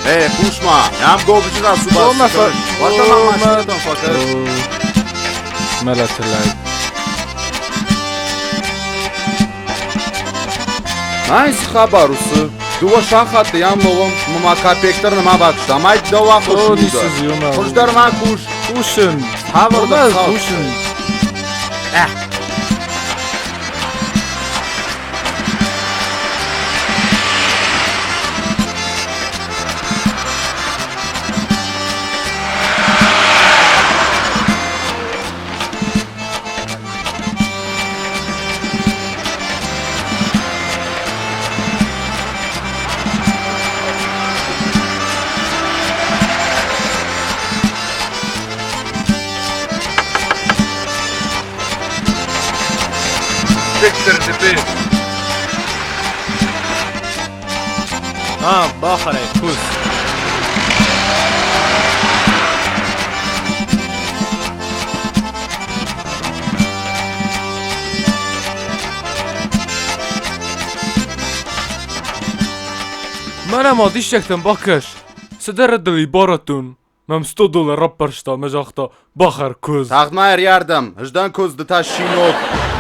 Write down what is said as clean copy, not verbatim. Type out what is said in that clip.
Puşma. Hem gobicina su bas. Vatan maşinadan fakat. Melatılay. Nice xabarusi. Duva şaxatı yan noğum muma kapektir nima bakışda. Mayt dova O nisiz yuma. Kuşlar ma kuş. Kuşun. Havarda Kuşun. Sektirdi. Ha, bakare kuz. Mənə ma dişəkdən bakış. Sədərədəli baratun. Mən $100 rapparşda məcaqda baxar kuz. Taxtmayır yardım. Hıjdan kozdu taşşinok.